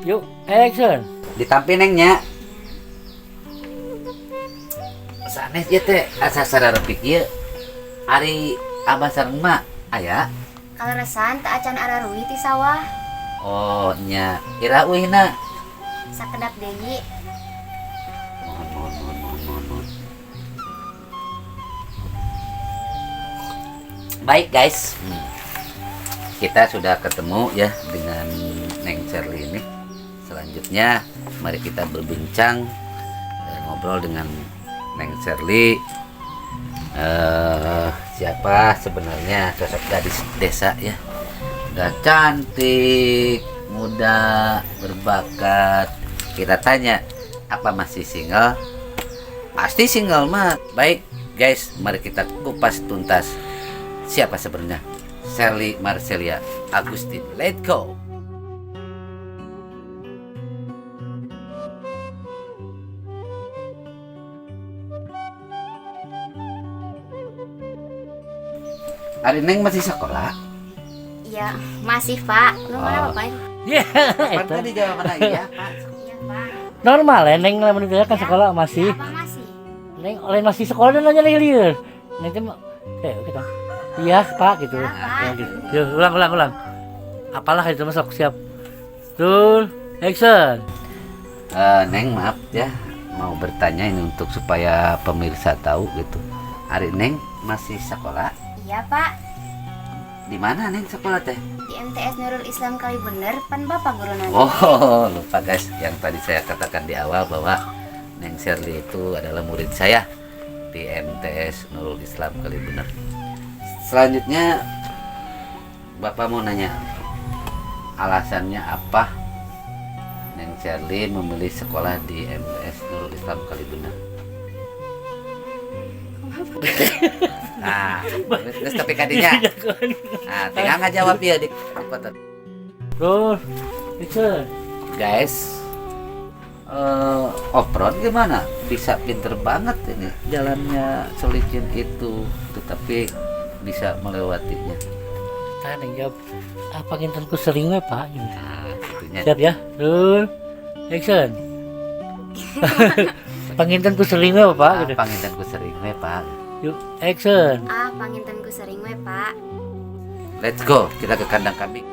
Yuk, action. Ditampi nengnya. Sanes ya teh asa sararepik ieu. Ari abah sareng mak aya. Kaleresan teu acan araruwi ti sawah. Oh nya, ira uihna. Sakedap deui. Mohon. Baik guys, kita sudah ketemu ya dengan Neng Sherly ini. Selanjutnya mari kita berbincang, ngobrol dengan Neng Sherly. Siapa sebenarnya sosok gadis desa ya? Udah cantik, muda, berbakat. Kita tanya, apa masih single? Pasti single mah. Baik guys, mari kita kupas tuntas. Siapa sebenarnya Sherly Marcelia Agustin? Let's go. Ari Neng masih sekolah? Iya, masih Pak. Lu mana Pak? Ya, Kapan itu. tadi jawabannya iya Pak? Iya Pak. Normal ya, Neng lamun itu kan Ya. sekolah masih. Apa masih? Neng oleh masih sekolah dan aja liur. Neng teh mah kayak kita. Iya, Pak gitu. Ya, Pak. Ya, gitu. Yuk, ulang. Apalah itu masuk siap. Tuh, action. Neng maaf ya, mau bertanya ini untuk supaya pemirsa tahu gitu. Ari Neng masih sekolah? Iya Pak. Di mana Neng sekolah teh? Di MTS Nurul Islam kali bener pan Bapak guru nanti. Oh lupa guys, yang tadi saya katakan di awal bahwa Neng Sherly itu adalah murid saya di MTS Nurul Islam Kalibener. Selanjutnya Bapak mau nanya, alasannya apa Neng Sherly memilih sekolah di MTS Nurul Islam Kalibener? Nah, terus tapi kadinya. Nah, tinggal ngajawab ya dik. Terus, action. Guys, off-road gimana? Bisa pinter banget ini. Jalannya selicin itu, tetapi bisa melewatinya. Kan Neng jawab. Apa ngintenku sering we, Pak? Gitu. Nah, itunya. Siap ya. Terus, action. Pangintenku sering we, Pak gitu. Pangintenku sering we, Pak. Yuk, action. Ah, pangintenku sering we Pak. Let's go, kita ke kandang kambing.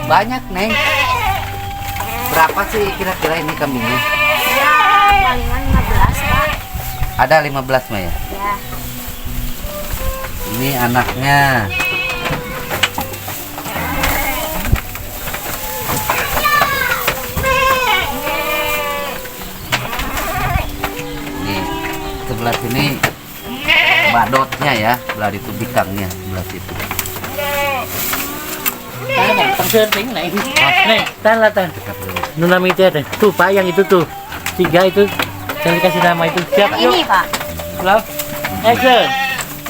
Banyak, Neng. Berapa sih kira-kira ini kambingnya? Ya, palingan 15 Pak. Ada 15 mah ya? Ya. Ini anaknya. Ini sebelah sini badotnya ya, sebelah itu bikangnya, sebelah situ. Tan, tangsen ting Neng. Neng, tan lah tan. Nuna mite deh. Tuh Pak, yang itu tuh. 3 itu yang dikasih nama itu. Siap, Yang ini yuk. Pak. Love, action.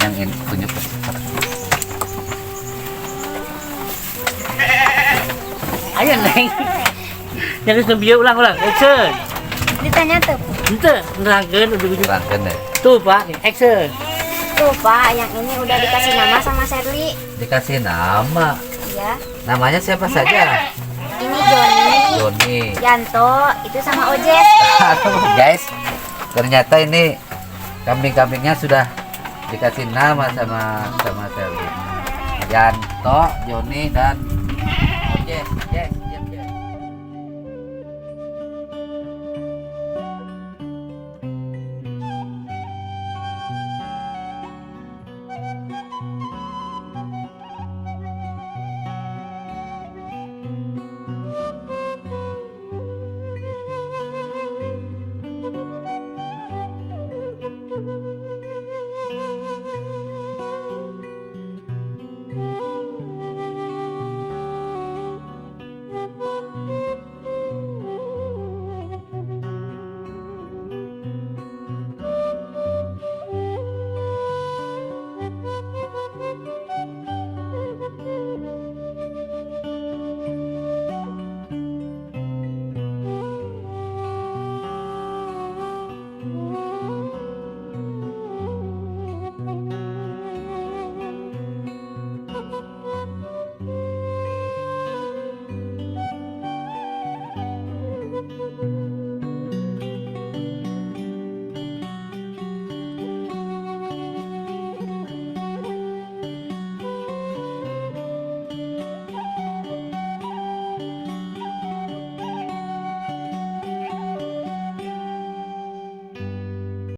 Yang ini tunjuk. Ayo Neng. Yang itu biar ulang, action. Ditanya tuh. Ente, nerangkeun udah ujung. Terangkan deh. Tuh Pak, action. Tuh Pak, yang ini udah dikasih nama sama Sherly. Dikasih nama. Iya. Namanya siapa saja? Ini Joni, Joni. Yanto, itu sama Ojes. Aduh, guys, ternyata ini kambing-kambingnya sudah dikasih nama sama Selvi. Yanto, Joni dan Jess.